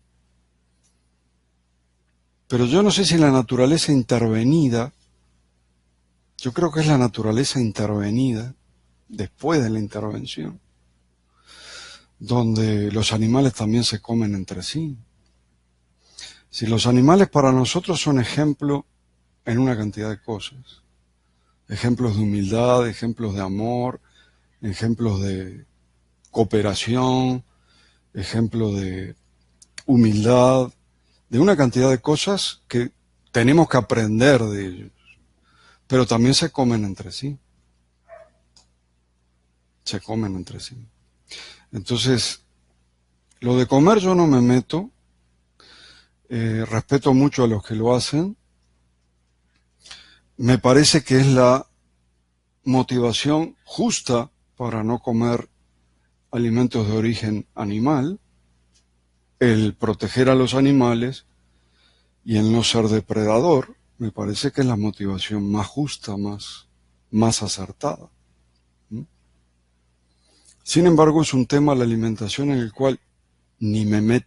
Pero yo no sé si la naturaleza intervenida, yo creo que es la naturaleza intervenida después de la intervención, donde los animales también se comen entre sí. Si los animales para nosotros son ejemplo en una cantidad de cosas, ejemplos de humildad, ejemplos de amor, ejemplos de cooperación, ejemplos de humildad, de una cantidad de cosas que tenemos que aprender de ellos, pero también se comen entre sí. Se comen entre sí. Entonces, lo de comer yo no me meto, respeto mucho a los que lo hacen, me parece que es la motivación justa para no comer alimentos de origen animal, el proteger a los animales y el no ser depredador, me parece que es la motivación más justa, más acertada. Sin embargo, es un tema, la alimentación, en el cual ni me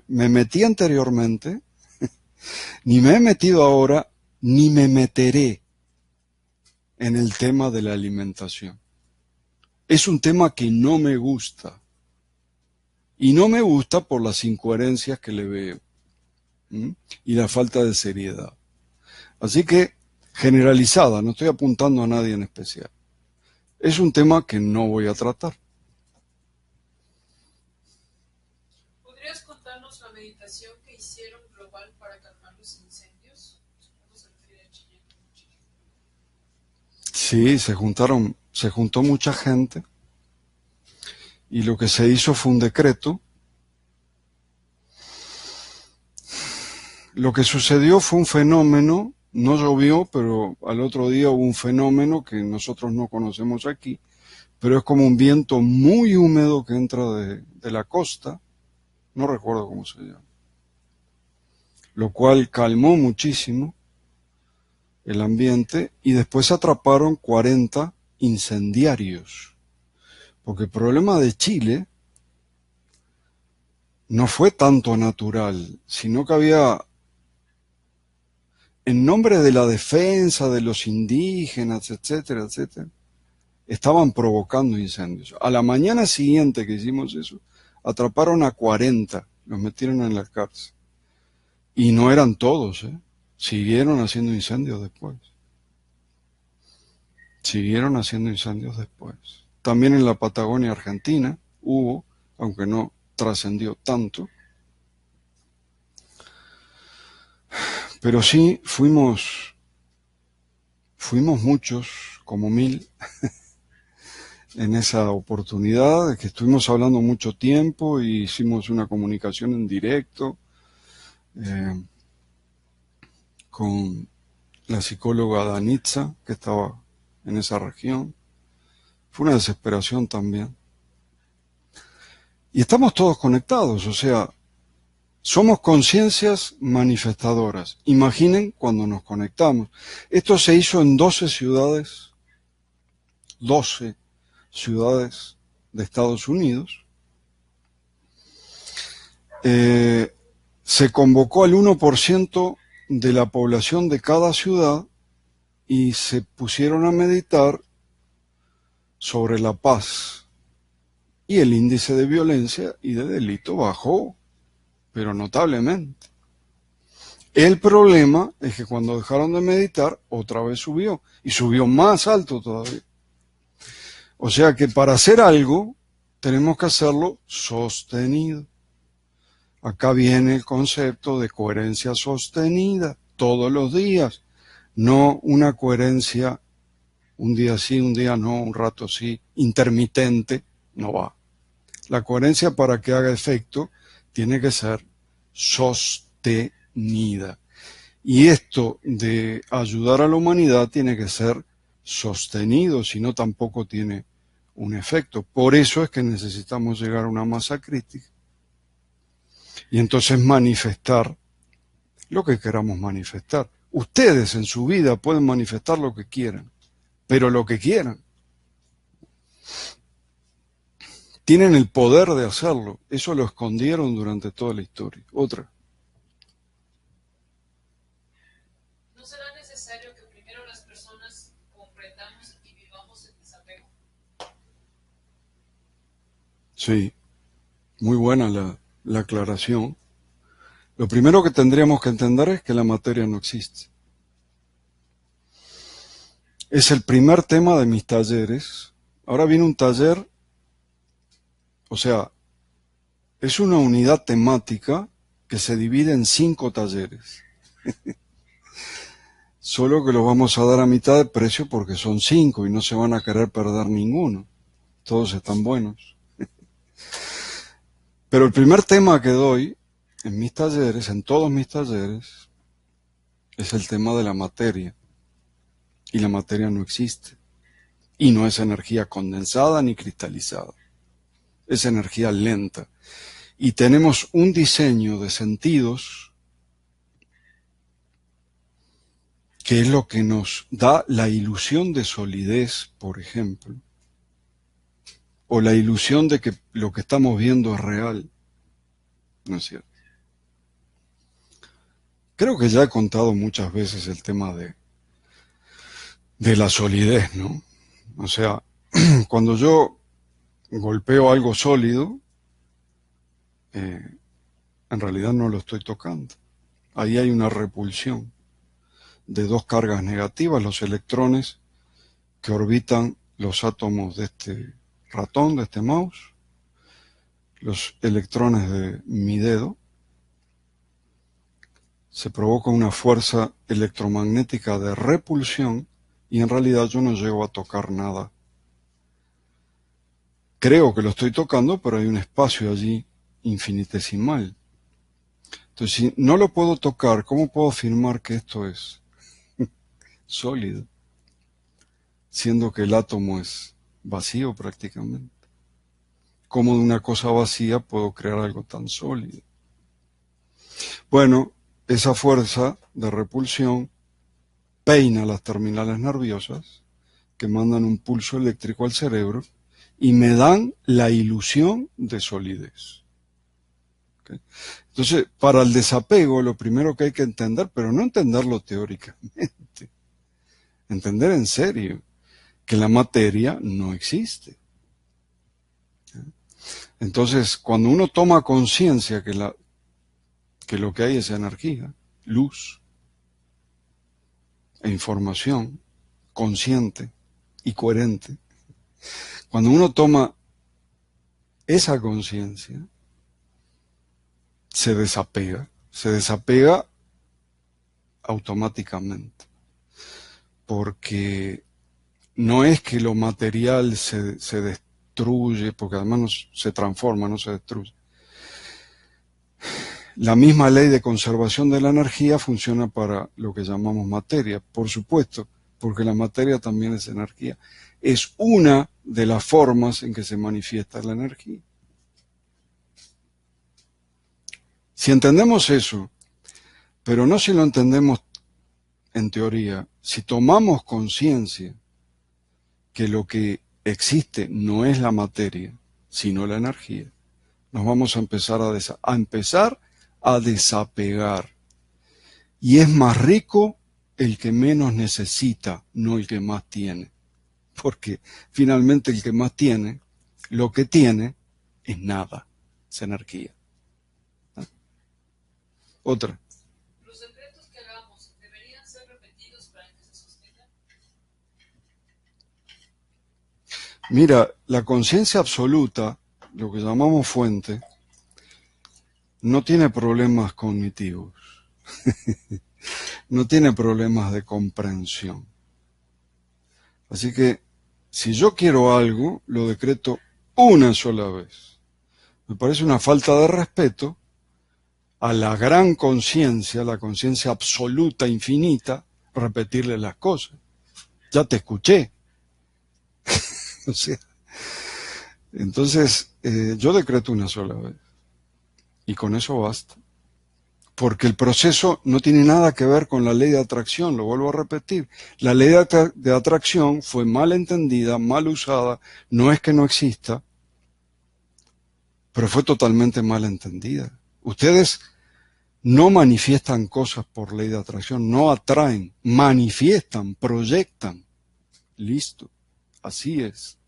metí anteriormente, Ni me he metido ahora, ni me meteré en el tema de la alimentación. Es un tema que no me gusta. Y no me gusta por las incoherencias que le veo. ¿M? Y la falta de seriedad. Así que, generalizada, no estoy apuntando a nadie en especial. Es un tema que no voy a tratar. ¿Podrías contarnos la meditación que hicieron global para calmar los incendios? Supongo se refiere a Chile. Sí, se juntó mucha gente y lo que se hizo fue un decreto. Lo que sucedió fue un fenómeno, no llovió, pero al otro día hubo un fenómeno que nosotros no conocemos aquí, pero es como un viento muy húmedo que entra de la costa, no recuerdo cómo se llama, lo cual calmó muchísimo el ambiente y después se atraparon 40 incendiarios, porque el problema de Chile no fue tanto natural, sino que había, en nombre de la defensa de los indígenas, etcétera, etcétera, estaban provocando incendios. A la mañana siguiente que hicimos eso, atraparon a 40, los metieron en la cárcel. Y no eran todos, ¿eh? Siguieron haciendo incendios después. Siguieron haciendo incendios después. También en la Patagonia Argentina hubo, aunque no trascendió tanto, pero sí fuimos muchos, como 1000, en esa oportunidad, que estuvimos hablando mucho tiempo y hicimos una comunicación en directo eh, con la psicóloga Danitza, que estaba en esa región. Fue una desesperación también. Y estamos todos conectados, o sea, somos conciencias manifestadoras. Imaginen cuando nos conectamos. Esto se hizo en 12 ciudades de Estados Unidos. Se convocó al 1% de la población de cada ciudad y se pusieron a meditar sobre la paz. Y el índice de violencia y de delito bajó, pero notablemente. El problema es que cuando dejaron de meditar, otra vez subió, y subió más alto todavía. O sea que para hacer algo, tenemos que hacerlo sostenido. Acá viene el concepto de coherencia sostenida, todos los días, no una coherencia un día sí, un día no, un rato sí, intermitente, no va. La coherencia, para que haga efecto, tiene que ser sostenida. Y esto de ayudar a la humanidad tiene que ser sostenido, si no tampoco tiene un efecto. Por eso es que necesitamos llegar a una masa crítica y entonces manifestar lo que queramos manifestar. Ustedes en su vida pueden manifestar lo que quieran, pero lo que quieran. Tienen el poder de hacerlo. Eso lo escondieron durante toda la historia. Otra. ¿No será necesario que primero las personas comprendamos y vivamos el desapego? Sí, muy buena la aclaración. Lo primero que tendríamos que entender es que la materia no existe. Es el primer tema de mis talleres. Ahora viene un taller, o sea, es una unidad temática que se divide en 5 talleres. Solo que los vamos a dar a mitad de precio porque son 5 y no se van a querer perder ninguno. Todos están buenos. Pero el primer tema que doy en mis talleres, en todos mis talleres, es el tema de la materia. Y la materia no existe. Y no es energía condensada ni cristalizada. Es energía lenta. Y tenemos un diseño de sentidos que es lo que nos da la ilusión de solidez, por ejemplo, o la ilusión de que lo que estamos viendo es real. ¿No es cierto? Creo que ya he contado muchas veces el tema de la solidez, ¿no? O sea, cuando yo golpeo algo sólido, en realidad no lo estoy tocando. Ahí hay una repulsión de dos cargas negativas, los electrones que orbitan los átomos de este ratón, de este mouse, los electrones de mi dedo. Se provoca una fuerza electromagnética de repulsión y en realidad yo no llego a tocar nada. Creo que lo estoy tocando, pero hay un espacio allí infinitesimal. Entonces, si no lo puedo tocar, ¿cómo puedo afirmar que esto es sólido? Siendo que el átomo es vacío prácticamente. ¿Cómo de una cosa vacía puedo crear algo tan sólido? Bueno, esa fuerza de repulsión peina las terminales nerviosas que mandan un pulso eléctrico al cerebro y me dan la ilusión de solidez. ¿Okay? Entonces, para el desapego, lo primero que hay que entender, pero no entenderlo teóricamente, entender en serio que la materia no existe. Entonces, cuando uno toma conciencia que lo que hay es energía, luz e información consciente y coherente, cuando uno toma esa conciencia, se desapega automáticamente, porque no es que lo material se destruye, porque además no se transforma, no se destruye. La misma ley de conservación de la energía funciona para lo que llamamos materia, por supuesto, porque la materia también es energía. Es una de las formas en que se manifiesta la energía. Si entendemos eso, pero no si lo entendemos en teoría, si tomamos conciencia que lo que existe no es la materia, sino la energía, nos vamos a empezar a desapegar. Y es más rico el que menos necesita, no el que más tiene. Porque finalmente el que más tiene, lo que tiene es nada, es energía. Otra. Los decretos que hagamos deberían ser repetidos para que se sostengan. Mira, la conciencia absoluta, lo que llamamos fuente, no tiene problemas cognitivos, no tiene problemas de comprensión. Así que, si yo quiero algo, lo decreto una sola vez. Me parece una falta de respeto a la gran conciencia, la conciencia absoluta, infinita, repetirle las cosas. Ya te escuché. O sea, entonces, yo decreto una sola vez. Y con eso basta. Porque el proceso no tiene nada que ver con la ley de atracción, lo vuelvo a repetir. La ley de atracción fue mal entendida, mal usada, no es que no exista, pero fue totalmente mal entendida. Ustedes no manifiestan cosas por ley de atracción, no atraen, manifiestan, proyectan. Listo, así es.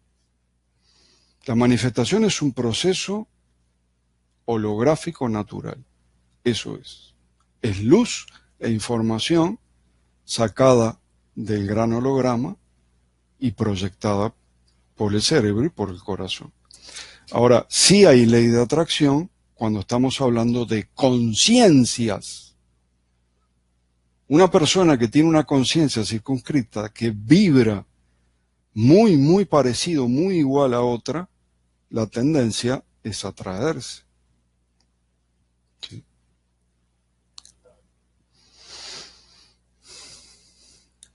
La manifestación es un proceso holográfico natural, eso es. Es luz e información sacada del gran holograma y proyectada por el cerebro y por el corazón. Ahora, sí hay ley de atracción cuando estamos hablando de conciencias. Una persona que tiene una conciencia circunscrita, que vibra muy, muy parecido, muy igual a otra, la tendencia es atraerse. ¿Sí?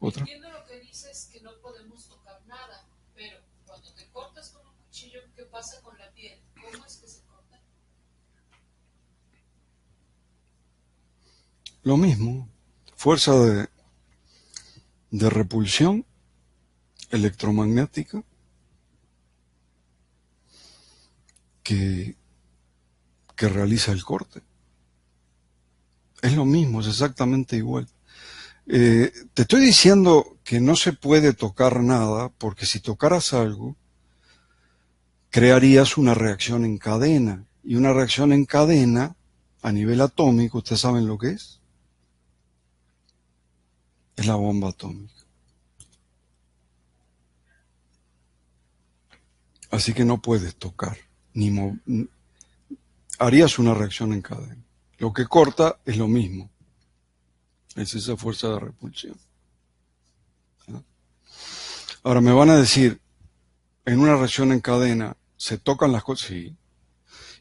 ¿Otra? Entiendo lo que dices, que no podemos tocar nada, pero cuando te cortas con un cuchillo, ¿qué pasa con la piel? ¿Cómo es que se corta? Lo mismo, fuerza de repulsión electromagnética que realiza el corte. Es lo mismo, es exactamente igual. Te estoy diciendo que no se puede tocar nada, porque si tocaras algo, crearías una reacción en cadena. Y una reacción en cadena, a nivel atómico, ¿ustedes saben lo que es? Es la bomba atómica. Así que no puedes tocar, harías una reacción en cadena. Lo que corta es lo mismo, es esa fuerza de repulsión. ¿Sí? Ahora me van a decir, en una reacción en cadena, ¿se tocan las cosas? Sí.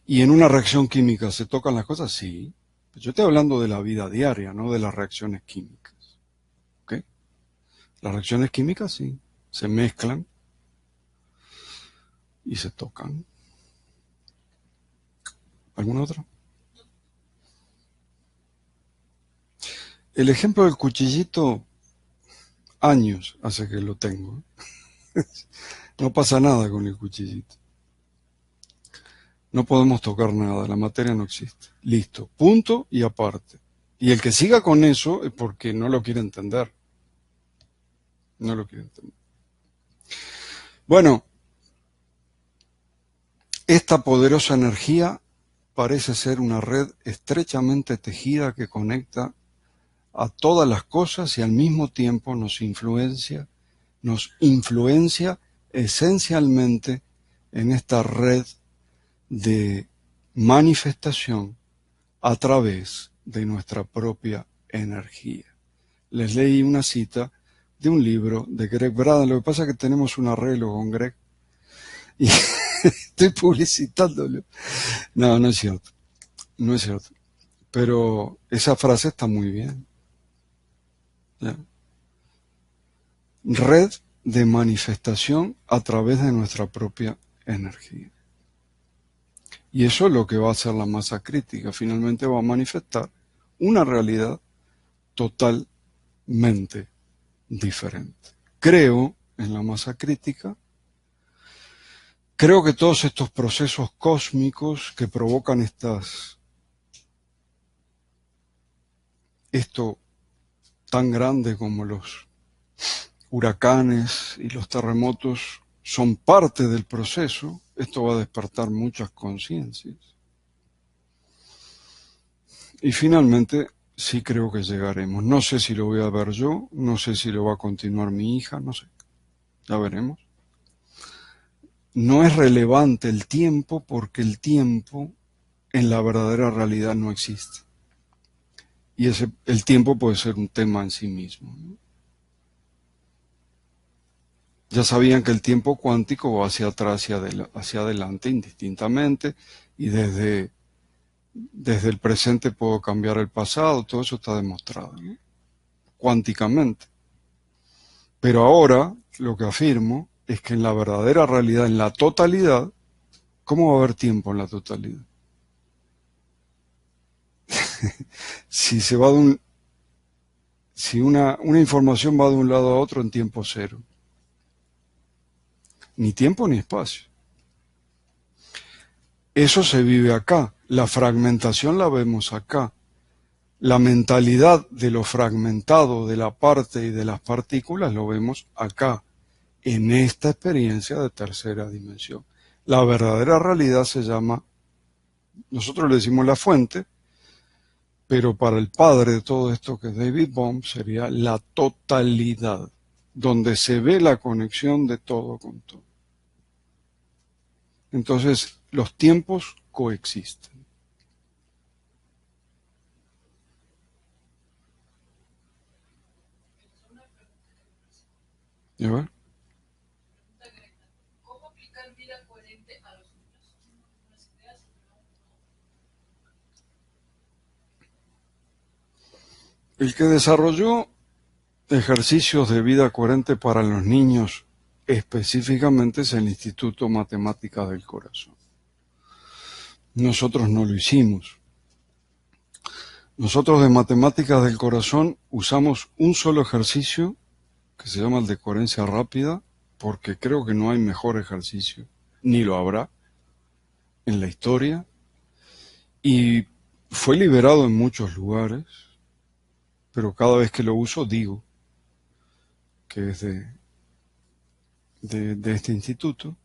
¿Y en una reacción química se tocan las cosas? Sí. Yo estoy hablando de la vida diaria, no de las reacciones químicas. ¿Ok? Las reacciones químicas sí, se mezclan y se tocan. ¿Alguna otra? El ejemplo del cuchillito, años hace que lo tengo. No pasa nada con el cuchillito. No podemos tocar nada, la materia no existe. Listo, punto y aparte. Y el que siga con eso es porque no lo quiere entender. No lo quiere entender. Bueno, esta poderosa energía parece ser una red estrechamente tejida que conecta a todas las cosas y al mismo tiempo nos influencia esencialmente en esta red de manifestación a través de nuestra propia energía. Les leí una cita de un libro de Greg Braden. Lo que pasa es que tenemos un arreglo con Greg y estoy publicitándolo. No, no es cierto. No es cierto. Pero esa frase está muy bien. ¿Ya? Red de manifestación a través de nuestra propia energía. Y eso es lo que va a hacer la masa crítica. Finalmente va a manifestar una realidad totalmente diferente. Creo en la masa crítica. Creo que todos estos procesos cósmicos que provocan esto tan grande como los huracanes y los terremotos son parte del proceso. Esto va a despertar muchas conciencias. Y finalmente, sí creo que llegaremos. No sé si lo voy a ver yo, no sé si lo va a continuar mi hija, no sé. Ya veremos. No es relevante el tiempo porque el tiempo en la verdadera realidad no existe. Y el tiempo puede ser un tema en sí mismo, ¿no? Ya sabían que el tiempo cuántico va hacia atrás y hacia adelante indistintamente, y desde el presente puedo cambiar el pasado, todo eso está demostrado, ¿no? Cuánticamente. Pero ahora lo que afirmo es que en la verdadera realidad, en la totalidad, ¿cómo va a haber tiempo en la totalidad? Si se va si una información va de un lado a otro en tiempo cero. Ni tiempo ni espacio. Eso se vive acá. La fragmentación la vemos acá. La mentalidad de lo fragmentado, de la parte y de las partículas, lo vemos acá, en esta experiencia de tercera dimensión. La verdadera realidad se llama, nosotros le decimos la fuente, pero para el padre de todo esto, que es David Bohm, sería la totalidad, donde se ve la conexión de todo con todo. Entonces, los tiempos coexisten. ¿Ya ves? ¿Cómo aplicar vida coherente a los niños? Unas ideas, El que desarrolló ejercicios de vida coherente para los niños específicamente es el Instituto Matemáticas del Corazón. Nosotros no lo hicimos. Nosotros de Matemáticas del Corazón usamos un solo ejercicio que se llama el de coherencia rápida, porque creo que no hay mejor ejercicio, ni lo habrá en la historia, y fue liberado en muchos lugares, pero cada vez que lo uso digo que es de este instituto.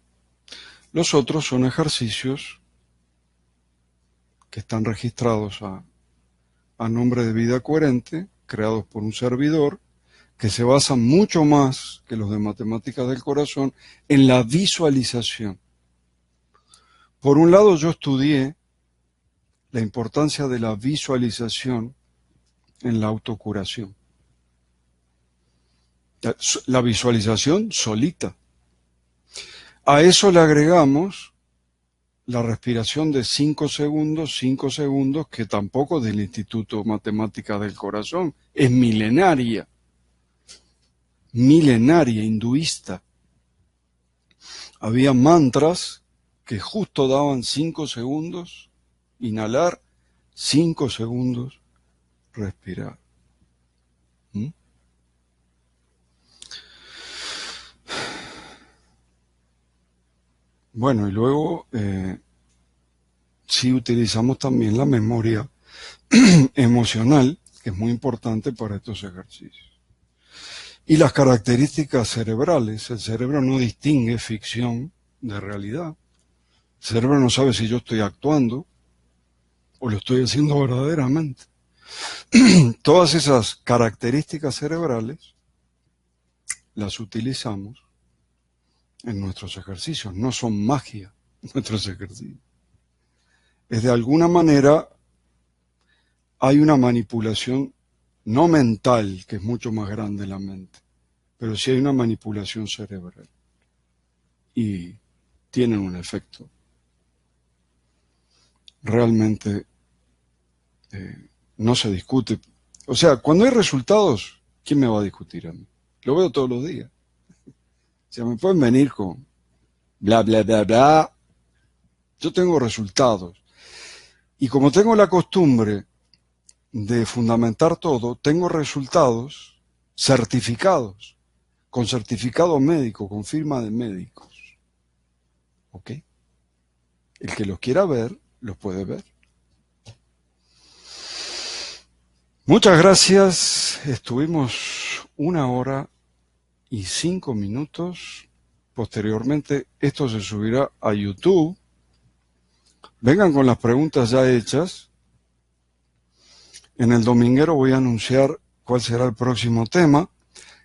Los otros son ejercicios que están registrados a nombre de Vida Coherente, creados por un servidor, que se basan mucho más que los de Matemáticas del Corazón en la visualización. Por un lado, yo estudié la importancia de la visualización en la autocuración. La visualización solita. A eso le agregamos la respiración de 5 segundos, que tampoco es del Instituto Matemática del Corazón, es milenaria, hinduista. Había mantras que justo daban 5 segundos, inhalar, 5 segundos, respirar. Bueno, y luego sí utilizamos también la memoria emocional, que es muy importante para estos ejercicios. Y las características cerebrales. El cerebro no distingue ficción de realidad. El cerebro no sabe si yo estoy actuando o lo estoy haciendo verdaderamente. Todas esas características cerebrales las utilizamos en nuestros ejercicios. No son magia nuestros ejercicios. Es de alguna manera, hay una manipulación no mental, que es mucho más grande la mente, pero sí hay una manipulación cerebral. Y tienen un efecto. Realmente no se discute. O sea, cuando hay resultados, ¿quién me va a discutir a mí? Lo veo todos los días. O sea, me pueden venir con bla, bla, bla, bla. Yo tengo resultados. Y como tengo la costumbre de fundamentar todo, tengo resultados certificados, con certificado médico, con firma de médicos. ¿Ok? El que los quiera ver, los puede ver. Muchas gracias. Estuvimos 1 hora y 5 minutos. Posteriormente, esto se subirá a YouTube. Vengan con las preguntas ya hechas. En el dominguero voy a anunciar cuál será el próximo tema.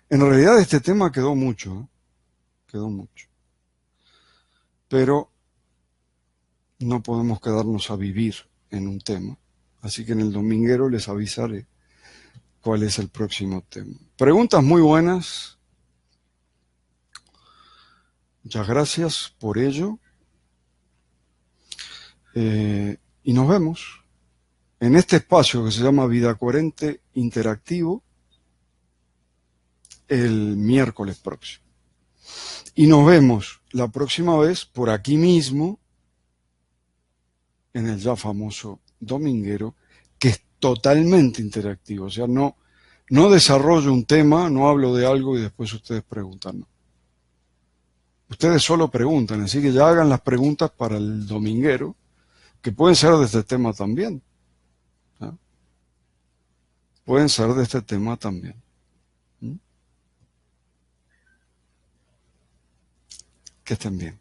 En realidad este tema quedó mucho, quedó mucho. Pero no podemos quedarnos a vivir en un tema. Así que en el dominguero les avisaré cuál es el próximo tema. Preguntas muy buenas. Muchas gracias por ello. Y nos vemos en este espacio que se llama Vida Coherente Interactivo el miércoles próximo. Y nos vemos la próxima vez por aquí mismo en el ya famoso dominguero, que es totalmente interactivo. O sea, no desarrollo un tema, no hablo de algo y después ustedes preguntan. No. Ustedes solo preguntan, así que ya hagan las preguntas para el dominguero, que pueden ser de este tema también. ¿No? Pueden ser de este tema también. Que estén bien.